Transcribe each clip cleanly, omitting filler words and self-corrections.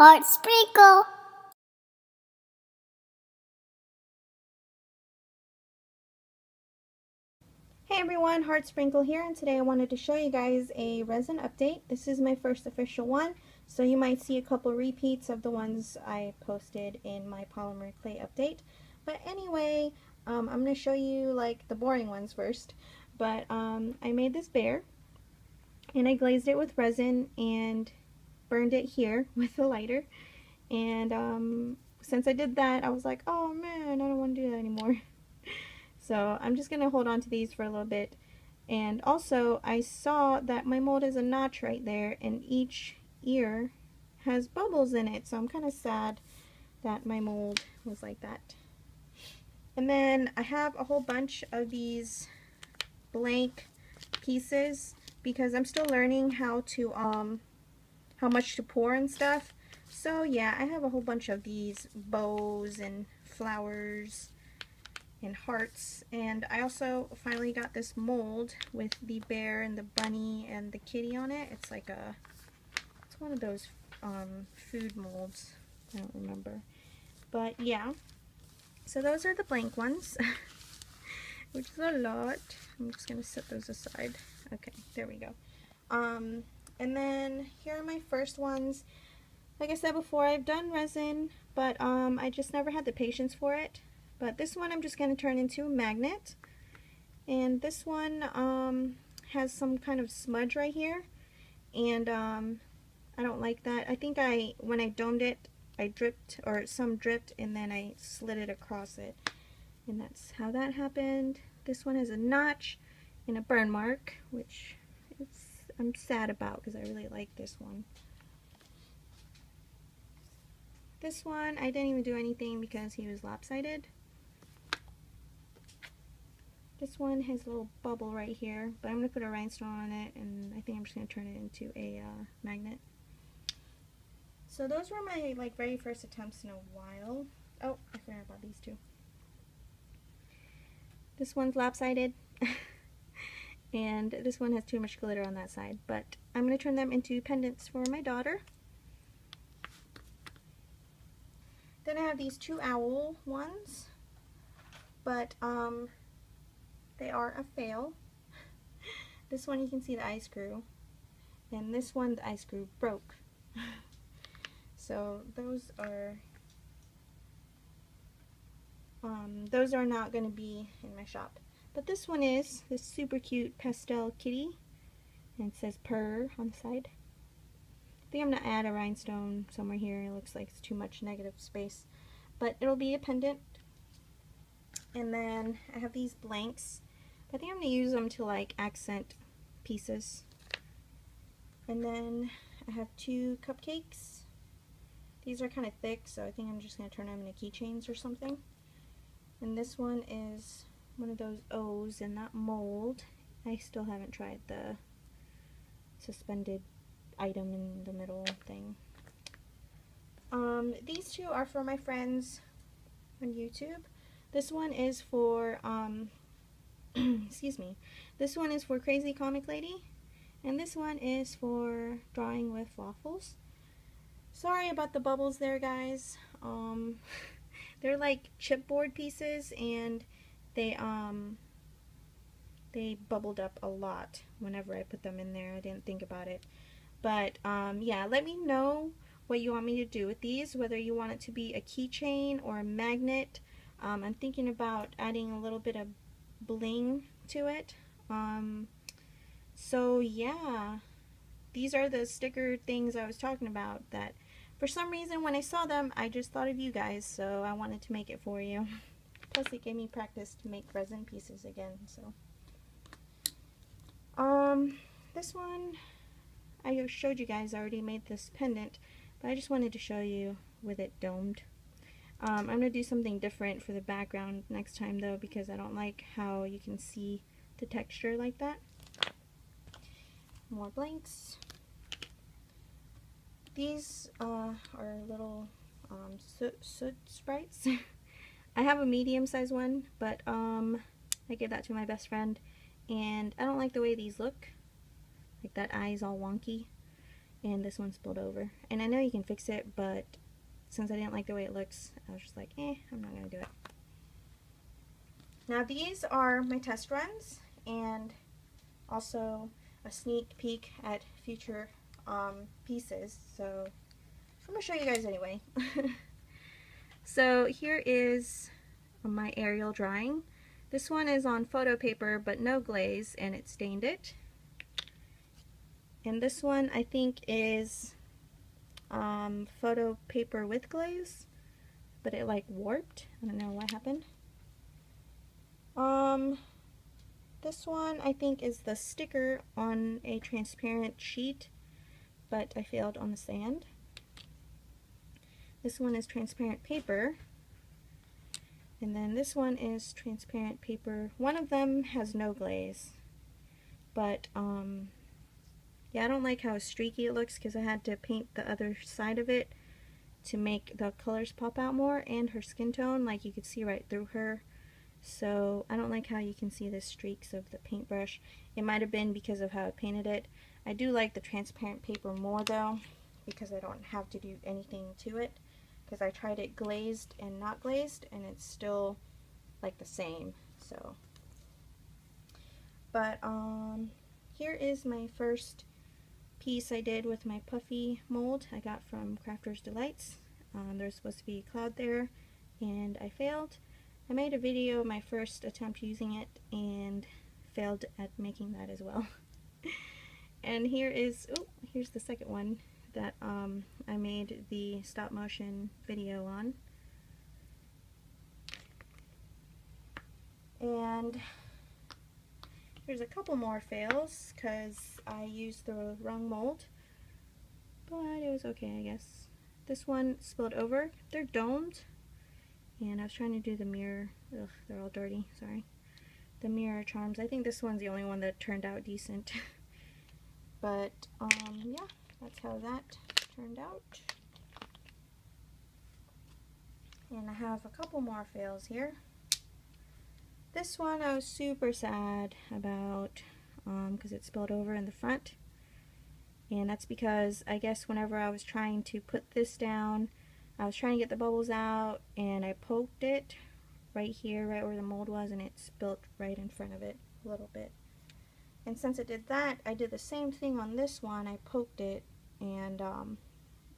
Heartsprinkle. Hey everyone, Heartsprinkle here, and today I wanted to show you guys a resin update. This is my first official one, so you might see a couple repeats of the ones I posted in my polymer clay update. But anyway, I'm going to show you like the boring ones first. But I made this bear, and I glazed it with resin and burned it here with a lighter. And since I did that, I was like, oh man, I don't want to do that anymore. So I'm just going to hold on to these for a little bit. And also, I saw that my mold has a notch right there, and each ear has bubbles in it. So I'm kind of sad that my mold was like that. And then I have a whole bunch of these blank pieces because I'm still learning how much to pour and stuff. So yeah, I have a whole bunch of these bows and flowers and hearts, and I also finally got this mold with the bear and the bunny and the kitty on it. It's like it's one of those food molds. I don't remember, but yeah. So those are the blank ones, which is a lot. I'm just gonna set those aside. Okay, there we go. And then here are my first ones. Like I said before, I've done resin, but I just never had the patience for it. But this one I'm just going to turn into a magnet. And this one has some kind of smudge right here. And I don't like that. I think when I domed it, I dripped, or some dripped, and then I slid it across it. And that's how that happened. This one has a notch and a burn mark, which I'm sad about because I really like this one. This one, I didn't even do anything because he was lopsided. This one has a little bubble right here, but I'm going to put a rhinestone on it, and I think I'm just going to turn it into a magnet. So those were my very first attempts in a while. Oh, I forgot about these two. This one's lopsided, and this one has too much glitter on that side, but I'm going to turn them into pendants for my daughter. Then I have these two owl ones, but they are a fail. This one you can see the eye screw, and this one the eye screw broke. So those are not going to be in my shop. But this one is this super cute pastel kitty, and it says purr on the side. I think I'm going to add a rhinestone somewhere here. It looks like it's too much negative space, but it'll be a pendant. And then I have these blanks. I think I'm going to use them to accent pieces. And then I have two cupcakes. These are kind of thick, so I think I'm just going to turn them into keychains or something. And this one is one of those O's in that mold. I still haven't tried the suspended item in the middle thing. These two are for my friends on YouTube. This one is for, excuse me, this one is for Crazy Comic Lady, and this one is for Drawing with Waffles. Sorry about the bubbles there, guys. They're like chipboard pieces, and they bubbled up a lot whenever I put them in there. I didn't think about it. But yeah, let me know what you want me to do with these, whether you want it to be a keychain or a magnet. I'm thinking about adding a little bit of bling to it. So yeah, these are the sticker things I was talking about that for some reason when I saw them I just thought of you guys, so I wanted to make it for you. Plus it gave me practice to make resin pieces again. So this one I showed you guys. I already made this pendant, but I just wanted to show you with it domed. I'm going to do something different for the background next time though, because I don't like how you can see the texture like that. More blanks. These are little soot sprites. I have a medium-sized one, but I gave that to my best friend, and I don't like the way these look. Like that eye is all wonky. and this one spilled over. And I know you can fix it, but since I didn't like the way it looks, I was just like, I'm not gonna do it. Now these are my test runs, and also a sneak peek at future pieces. So I'm gonna show you guys anyway. So here is my aerial drawing. This one is on photo paper but no glaze, and it stained it. And this one I think is photo paper with glaze, but it like warped. I don't know what happened. This one I think is the sticker on a transparent sheet, but I failed on the sand. This one is transparent paper, and then this one is transparent paper. One of them has no glaze, but yeah, I don't like how streaky it looks because I had to paint the other side of it to make the colors pop out more, and her skin tone, like you could see right through her. So I don't like how you can see the streaks of the paintbrush. It might have been because of how I painted it. I do like the transparent paper more though, because I don't have to do anything to it, because I tried it glazed and not glazed and it's still like the same. So, but here is my first piece I did with my puffy mold I got from Crafter's Delights. There's supposed to be a cloud there, and I failed. I made a video of my first attempt using it and failed at making that as well. And here's the second one that I made the stop motion video on. And there's a couple more fails because I used the wrong mold, but it was okay, I guess. This one spilled over. They're domed, and I was trying to do the mirror. Ugh, they're all dirty, sorry. The mirror charms. I think this one's the only one that turned out decent. But yeah, that's how that turned out. And I have a couple more fails here. This one I was super sad about because it spilled over in the front. And that's because I guess whenever I was trying to put this down, I was trying to get the bubbles out, and I poked it right here, right where the mold was, and it spilled right in front of it a little bit. And since it did that, I did the same thing on this one. I poked it and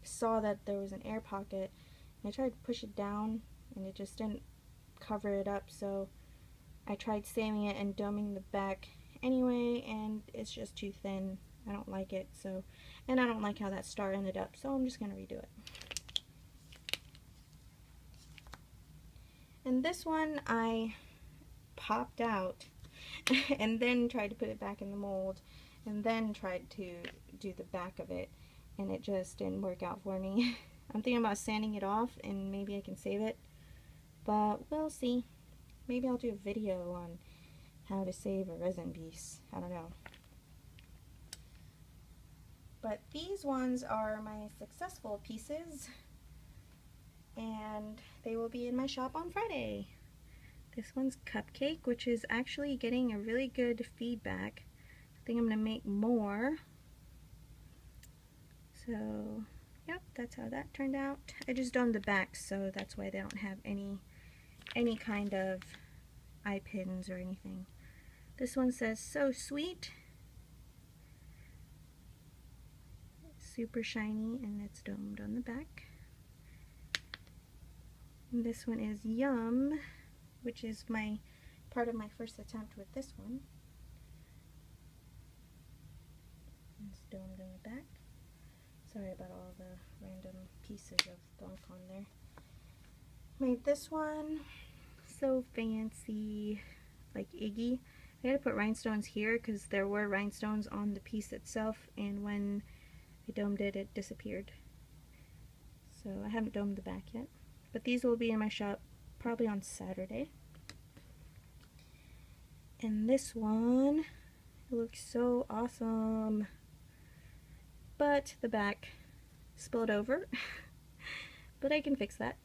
saw that there was an air pocket, and I tried to push it down and it just didn't cover it up, so I tried saving it and doming the back anyway, and it's just too thin. I don't like it, so, and I don't like how that star ended up, so I'm just gonna redo it. And this one I popped out and then tried to put it back in the mold, and then tried to do the back of it, and it just didn't work out for me. I'm thinking about sanding it off and maybe I can save it, but we'll see. Maybe I'll do a video on how to save a resin piece. I don't know. But these ones are my successful pieces, and they will be in my shop on Friday. This one's Cupcake, which is actually getting a really good feedback. I think I'm going to make more. So, yep, that's how that turned out. I just domed the back, so that's why they don't have any kind of eye pins or anything. This one says "So Sweet." Super shiny, and it's domed on the back. And this one is Yum, which is my part of my first attempt with this one. It's domed in the back. Sorry about all the random pieces of gunk on there. Made this one so fancy, like Iggy. I gotta put rhinestones here because there were rhinestones on the piece itself, and when I domed it, it disappeared. So I haven't domed the back yet. But these will be in my shop probably on Saturday. And this one, it looks so awesome. But the back spilled over. But I can fix that.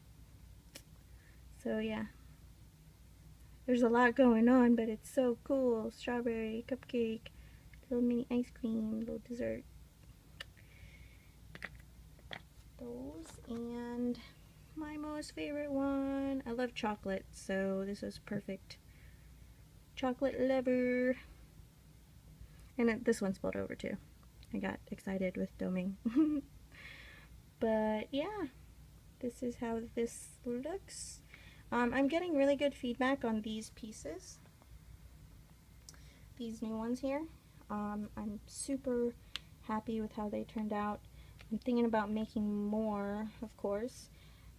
So yeah. There's a lot going on, but it's so cool. Strawberry, cupcake, little mini ice cream, little dessert. those, and my most favorite one, I love chocolate, so this was perfect. Chocolate lover. And this one spilled over too. I got excited with doming. But yeah, this is how this looks. I'm getting really good feedback on these pieces. These new ones here. I'm super happy with how they turned out. I'm thinking about making more, of course,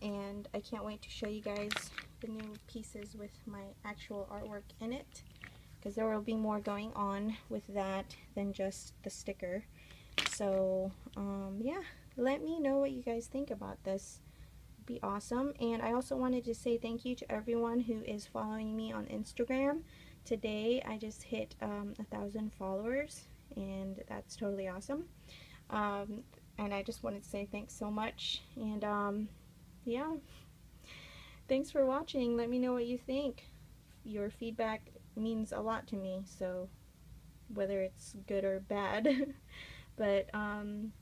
and I can't wait to show you guys the new pieces with my actual artwork in it, because there will be more going on with that than just the sticker. So yeah, let me know what you guys think about this. It'd be awesome. And I also wanted to say thank you to everyone who is following me on Instagram. Today I just hit 1,000 followers, and that's totally awesome. And I just wanted to say thanks so much, and yeah, thanks for watching. Let me know what you think. Your feedback means a lot to me, so whether it's good or bad. But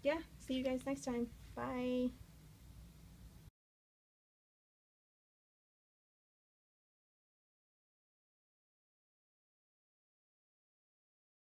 yeah, see you guys next time. Bye.